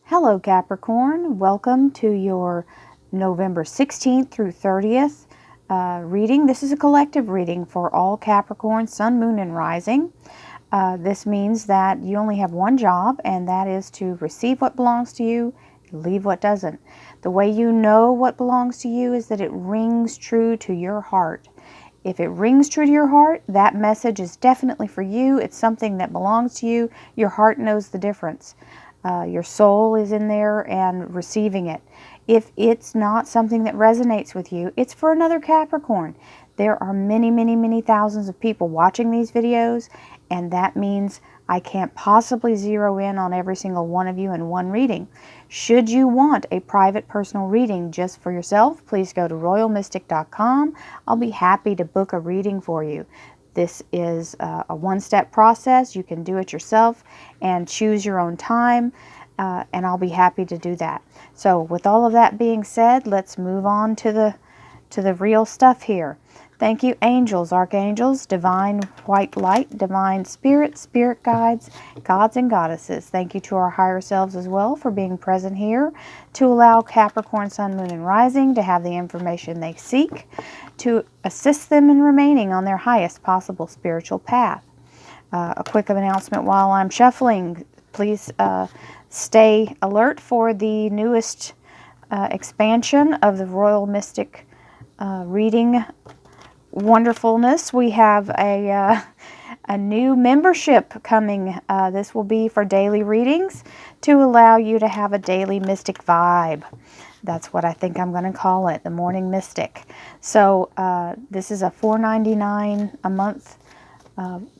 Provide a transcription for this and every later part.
Hello Capricorn, welcome to your November 16th through 30th reading. This is a collective reading for all Capricorn, Sun, Moon, and Rising. This means that you only have one job, and that is to receive what belongs to you, leave what doesn't. The way you know what belongs to you is that it rings true to your heart. If it rings true to your heart, that message is definitely for you. It's something that belongs to you. Your heart knows the difference. Your soul is in there and receiving it. If it's not something that resonates with you, it's for another Capricorn. There are many, many, many thousands of people watching these videos, and that means I can't possibly zero in on every single one of you in one reading. Should you want a private personal reading just for yourself, please go to royalmystic.com. I'll be happy to book a reading for you. This is a one-step process. You can do it yourself and choose your own time, and I'll be happy to do that. So with all of that being said, let's move on to the real stuff here. Thank you, angels, archangels, divine white light, divine spirit, spirit guides, gods and goddesses. Thank you to our higher selves as well for being present here to allow Capricorn, Sun, Moon, and Rising to have the information they seek to assist them in remaining on their highest possible spiritual path. A quick announcement while I'm shuffling. Please stay alert for the newest expansion of the Royal Mystic reading wonderfulness. We have a new membership coming. This will be for daily readings to allow you to have a daily mystic vibe. That's what I think I'm going to call it, the morning mystic. So this is a $4.99 a month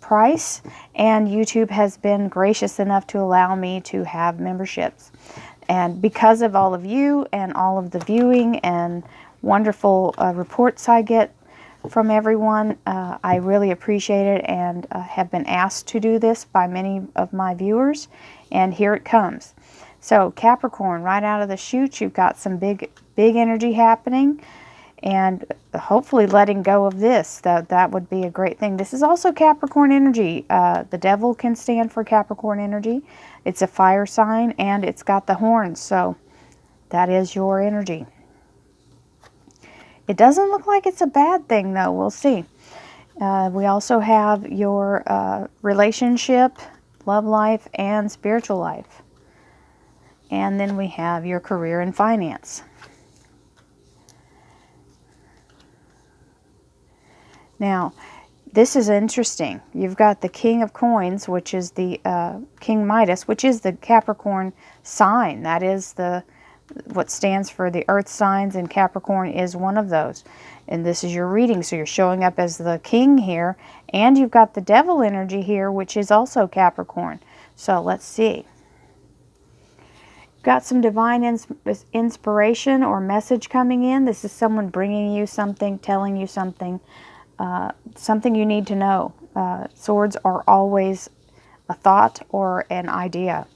price, and YouTube has been gracious enough to allow me to have memberships. And because of all of you and all of the viewing and wonderful reports I get from everyone, I really appreciate it, and have been asked to do this by many of my viewers, and here it comes. So Capricorn, right out of the chute, you've got some big energy happening, and hopefully letting go of this. That would be a great thing. This is also Capricorn energy. The devil can stand for Capricorn energy. It's a fire sign, and it's got the horns, so that is your energy. It doesn't look like it's a bad thing, though. We'll see. We also have your relationship, love life, and spiritual life. And then we have your career and finance. Now, this is interesting. You've got the King of Coins, which is the King Midas, which is the Capricorn sign. That is what stands for the earth signs, and Capricorn is one of those. And this is your reading, so you're showing up as the king here, and you've got the devil energy here, which is also Capricorn. So let's see. Got some divine inspiration or message coming in. This is someone bringing you something, telling you something, something you need to know. Swords are always a thought or an idea,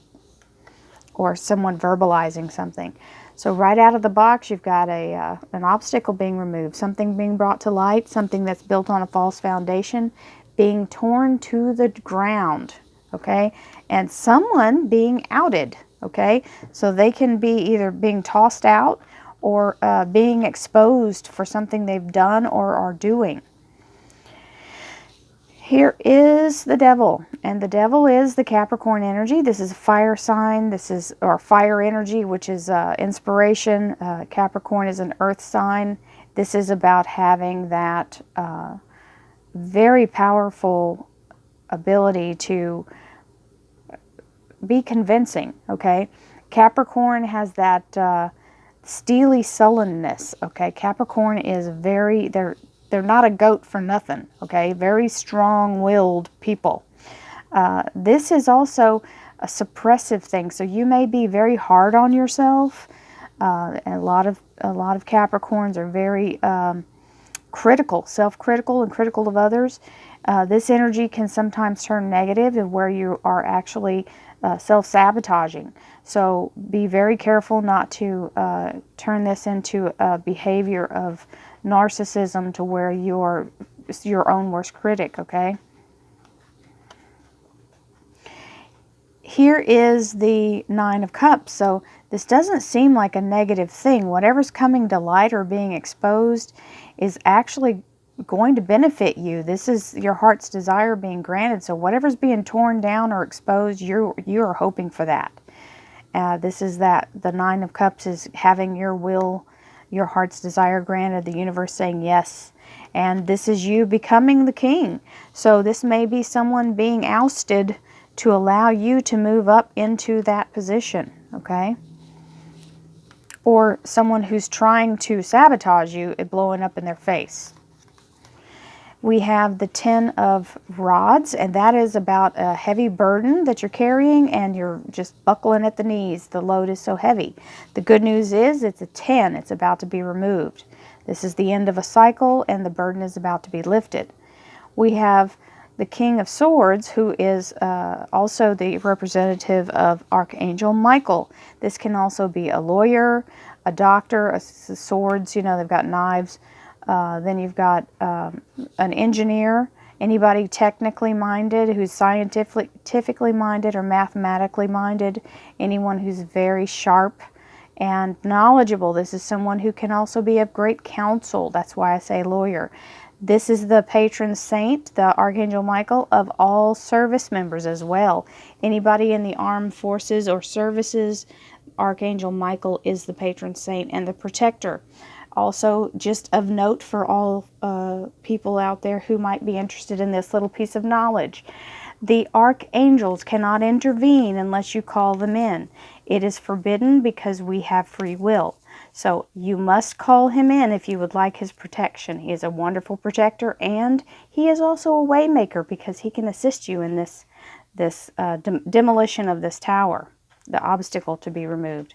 or someone verbalizing something. So right out of the box, you've got an obstacle being removed, something being brought to light, something that's built on a false foundation being torn to the ground, okay? And someone being outed, okay? So they can be either being tossed out or being exposed for something they've done or are doing. Here is the devil, and the devil is the Capricorn energy. This is a fire sign. This is, or fire energy, which is inspiration. Capricorn is an earth sign. This is about having that very powerful ability to be convincing, okay? Capricorn has that steely sullenness, okay? Capricorn is very, they're not a goat for nothing, okay? Very strong-willed people. This is also a suppressive thing, so you may be very hard on yourself. And a lot of Capricorns are very critical, self-critical, and critical of others. This energy can sometimes turn negative, and where you are actually self-sabotaging. So be very careful not to turn this into a behavior of narcissism to where you're your own worst critic, okay? here is the Nine of Cups. So this doesn't seem like a negative thing. Whatever's coming to light or being exposed is actually going to benefit you. This is your heart's desire being granted. So whatever's being torn down or exposed, you're hoping for that. This is that the Nine of Cups is having your will, your heart's desire granted, the universe saying yes. And this is you becoming the king. So this may be someone being ousted to allow you to move up into that position, okay? Or someone who's trying to sabotage you, it blowing up in their face. We have the 10 of Rods, and that is about a heavy burden that you're carrying and you're just buckling at the knees. The load is so heavy. The good news is it's a 10. It's about to be removed. This is the end of a cycle and the burden is about to be lifted. We have the King of Swords, who is also the representative of Archangel Michael. This can also be a lawyer, a doctor, swords, you know, they've got knives. Then you've got an engineer, anybody technically minded, who's scientifically minded or mathematically minded, anyone who's very sharp and knowledgeable. This is someone who can also be of great counsel. That's why I say lawyer. This is the patron saint, the Archangel Michael, of all service members as well. Anybody in the armed forces or services, Archangel Michael is the patron saint and the protector. Also, just of note for all people out there who might be interested in this little piece of knowledge, the archangels cannot intervene unless you call them in. It is forbidden because we have free will. So you must call him in if you would like his protection. He is a wonderful protector, and he is also a way maker because he can assist you in this demolition of this tower, the obstacle to be removed.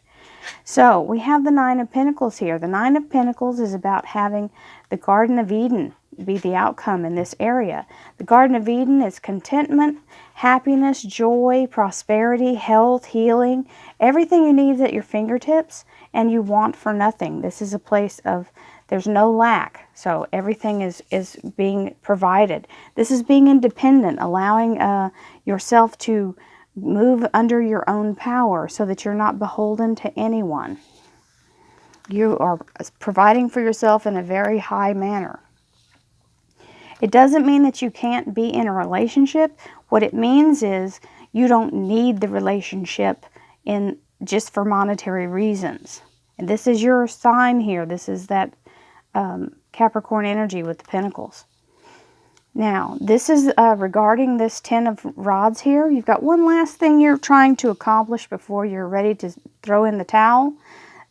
So we have the Nine of Pentacles here. The Nine of Pentacles is about having the Garden of Eden be the outcome in this area. The Garden of Eden is contentment, happiness, joy, prosperity, health, healing, everything you need at your fingertips and you want for nothing. This is a place of, there's no lack. So everything is being provided. This is being independent, allowing yourself to move under your own power so that you're not beholden to anyone. You are providing for yourself in a very high manner. It doesn't mean that you can't be in a relationship. What it means is you don't need the relationship in just for monetary reasons. And this is your sign here. This is that Capricorn energy with the Pentacles. Now, this is regarding this 10 of Rods here. You've got one last thing you're trying to accomplish before you're ready to throw in the towel.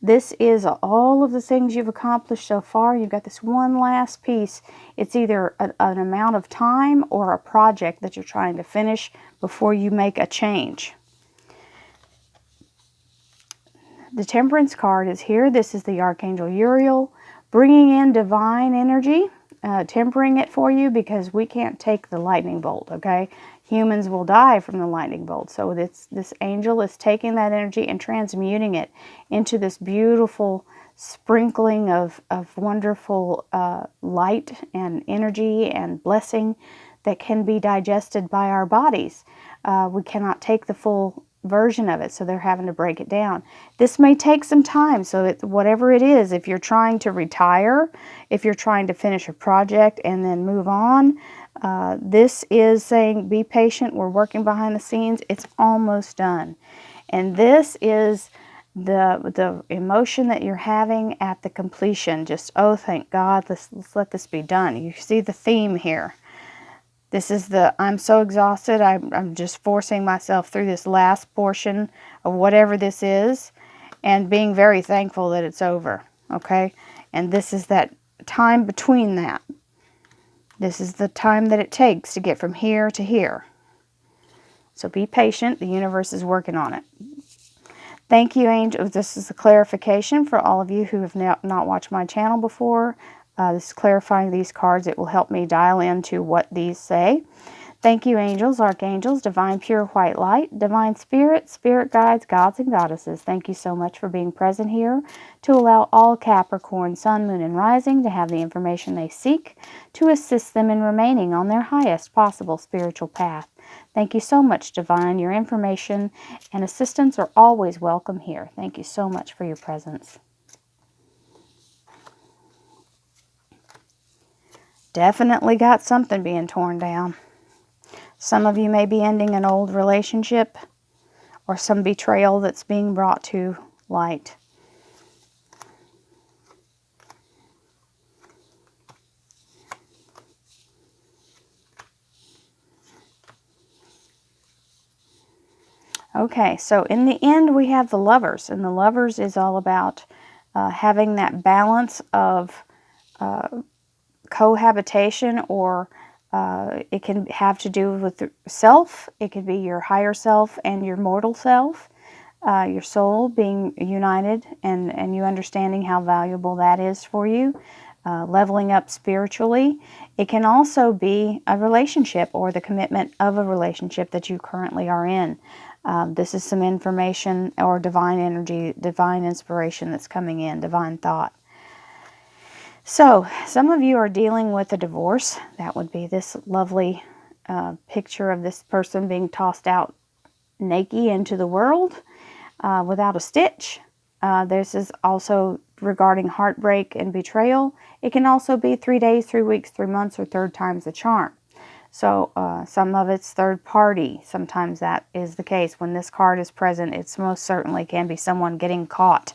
This is all of the things you've accomplished so far. You've got this one last piece. It's either an amount of time or a project that you're trying to finish before you make a change. The Temperance card is here. This is the Archangel Uriel, bringing in divine energy, tempering it for you because we can't take the lightning bolt, okay? Humans will die from the lightning bolt. So this angel is taking that energy and transmuting it into this beautiful sprinkling of wonderful light and energy and blessing that can be digested by our bodies. We cannot take the full version of it, so they're having to break it down. This may take some time, so whatever it is, if you're trying to retire, if you're trying to finish a project and then move on, this is saying be patient, we're working behind the scenes, it's almost done. And this is the emotion that you're having at the completion. Just, oh, thank God, let's let this be done. You see the theme here. This is the, I'm so exhausted, I'm just forcing myself through this last portion of whatever this is and being very thankful that it's over, okay? And this is that time between that. This is the time that it takes to get from here to here. So be patient, the universe is working on it. Thank you, Angel. This is a clarification for all of you who have not watched my channel before. This is clarifying these cards. It will help me dial into what these say. Thank you, angels, archangels, divine pure white light, divine spirit, spirit guides, gods, and goddesses. Thank you so much for being present here to allow all Capricorn, sun, moon, and rising to have the information they seek to assist them in remaining on their highest possible spiritual path. Thank you so much, divine. Your information and assistance are always welcome here. Thank you so much for your presence. Definitely got something being torn down. Some of you may be ending an old relationship or some betrayal that's being brought to light. Okay, so in the end we have the Lovers, and the Lovers is all about having that balance of cohabitation, or it can have to do with the self. It could be your higher self and your mortal self, your soul being united, and you understanding how valuable that is for you, leveling up spiritually. It can also be a relationship or the commitment of a relationship that you currently are in. This is some information or divine energy, divine inspiration that's coming in, divine thought. So, some of you are dealing with a divorce. That would be this lovely picture of this person being tossed out naked into the world without a stitch. This is also regarding heartbreak and betrayal. It can also be 3 days, 3 weeks, 3 months, or third time's the charm. So, some of it's third party. Sometimes that is the case. When this card is present, it's most certainly can be someone getting caught.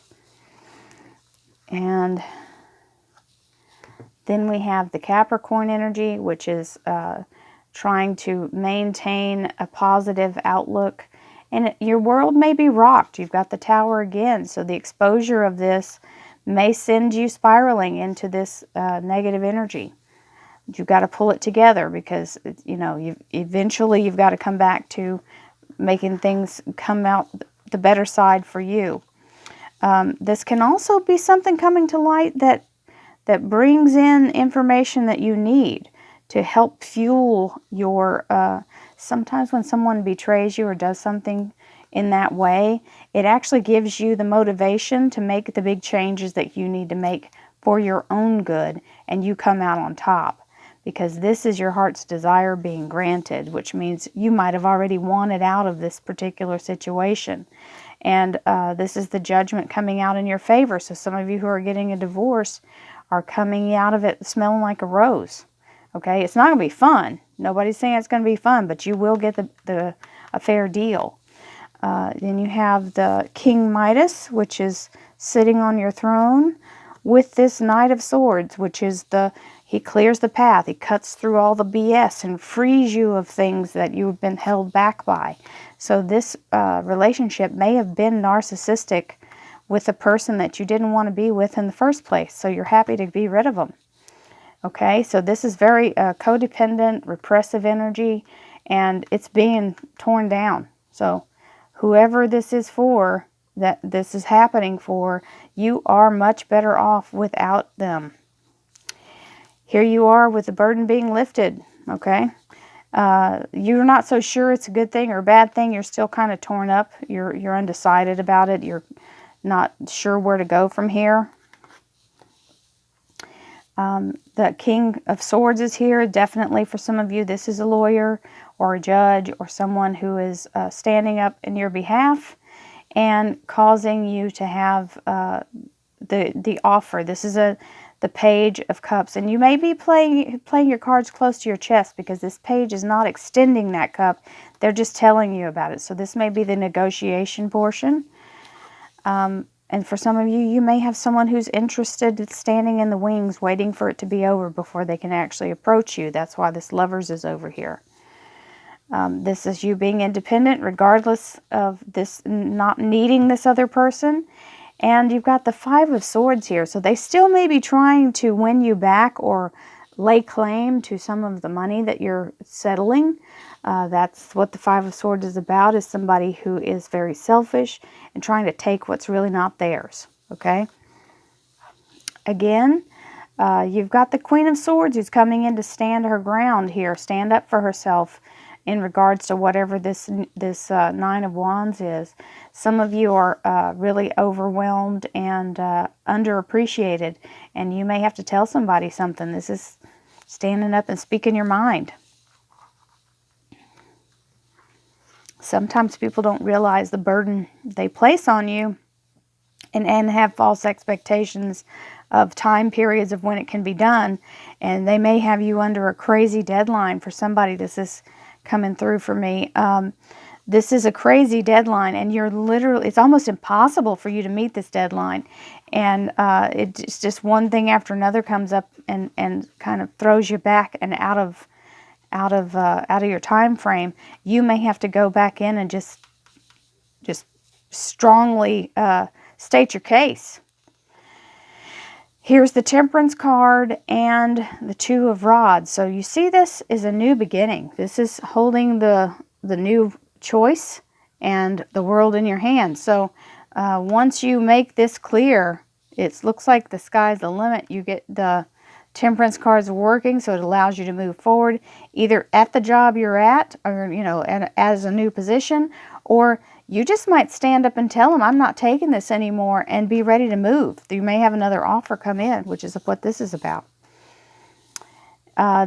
And then we have the Capricorn energy, which is trying to maintain a positive outlook. And your world may be rocked. You've got the Tower again. So the exposure of this may send you spiraling into this negative energy. You've got to pull it together because, you know, eventually you've got to come back to making things come out the better side for you. This can also be something coming to light that brings in information that you need to help fuel your, sometimes when someone betrays you or does something in that way, it actually gives you the motivation to make the big changes that you need to make for your own good, and you come out on top. Because this is your heart's desire being granted, which means you might have already wanted out of this particular situation. And this is the judgment coming out in your favor. So some of you who are getting a divorce are coming out of it smelling like a rose. Okay, it's not going to be fun. Nobody's saying it's going to be fun, but you will get a fair deal. Then you have the King Midas, which is sitting on your throne, with this Knight of Swords, which is he clears the path. He cuts through all the BS and frees you of things that you've been held back by. So this relationship may have been narcissistic with a person that you didn't want to be with in the first place. So you're happy to be rid of them. Okay, so this is very codependent, repressive energy, and it's being torn down. So whoever this is for, that this is happening for, you are much better off without them. Here you are with the burden being lifted, okay? You're not so sure it's a good thing or a bad thing. You're still kind of torn up. You're undecided about it. You're not sure where to go from here. The King of Swords is here. Definitely for some of you, this is a lawyer or a judge or someone who is standing up in your behalf and causing you to have the offer. This is the Page of Cups, and you may be playing your cards close to your chest because this page is not extending that cup. They're just telling you about it. So this may be the negotiation portion. And for some of you, you may have someone who's interested, standing in the wings, waiting for it to be over before they can actually approach you. That's why this Lovers is over here. This is you being independent, regardless of this not needing this other person. And you've got the Five of Swords here. So they still may be trying to win you back or lay claim to some of the money that you're settling. That's what the Five of Swords is about, is somebody who is very selfish and trying to take what's really not theirs. Okay? Again, you've got the Queen of Swords who's coming in to stand her ground here, stand up for herself, in regards to whatever this Nine of Wands is. Some of you are really overwhelmed and underappreciated, and you may have to tell somebody something. This is standing up and speaking your mind. Sometimes people don't realize the burden they place on you and have false expectations of time periods of when it can be done. And they may have you under a crazy deadline. For somebody, this is coming through for me. This is a crazy deadline, and you're literally, it's almost impossible for you to meet this deadline. And it's just one thing after another comes up and kind of throws you back and out of your time frame. You may have to go back in and just strongly state your case. Here's the Temperance card and the Two of Rods. So you see, this is a new beginning. This is holding the new choice and the world in your hands. So once you make this clear, it looks like the sky's the limit. You get the Temperance cards working, so it allows you to move forward either at the job you're at, or as a new position, or you just might stand up and tell them, I'm not taking this anymore, and be ready to move. You may have another offer come in, which is what this is about. Both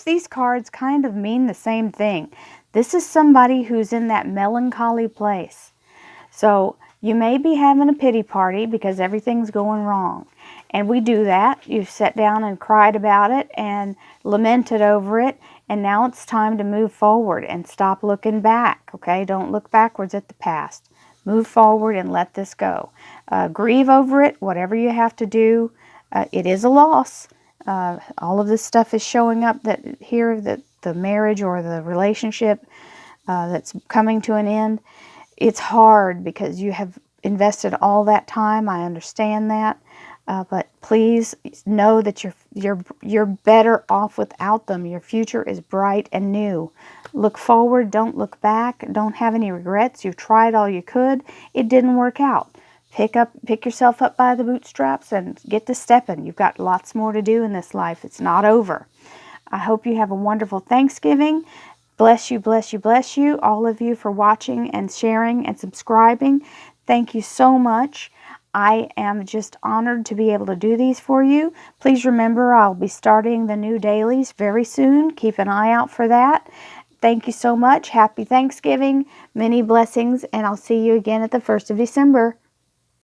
these cards kind of mean the same thing. This is somebody who's in that melancholy place. So you may be having a pity party because everything's going wrong. And we do that. You've sat down and cried about it and lamented over it. And now it's time to move forward and stop looking back, okay? Don't look backwards at the past. Move forward and let this go. Grieve over it, whatever you have to do. It is a loss. All of this stuff is showing up that the marriage or the relationship that's coming to an end. It's hard because you have invested all that time. I understand that. But please know that you're better off without them. Your future is bright and new. Look forward. Don't look back. Don't have any regrets. You tried all you could. It didn't work out. Pick yourself up by the bootstraps and get to stepping. You've got lots more to do in this life. It's not over. I hope you have a wonderful Thanksgiving. Bless you, bless you, bless you, all of you, for watching and sharing and subscribing. Thank you so much. I am just honored to be able to do these for you. Please remember, I'll be starting the new dailies very soon. Keep an eye out for that. Thank you so much. Happy Thanksgiving. Many blessings, and I'll see you again at the 1st of December.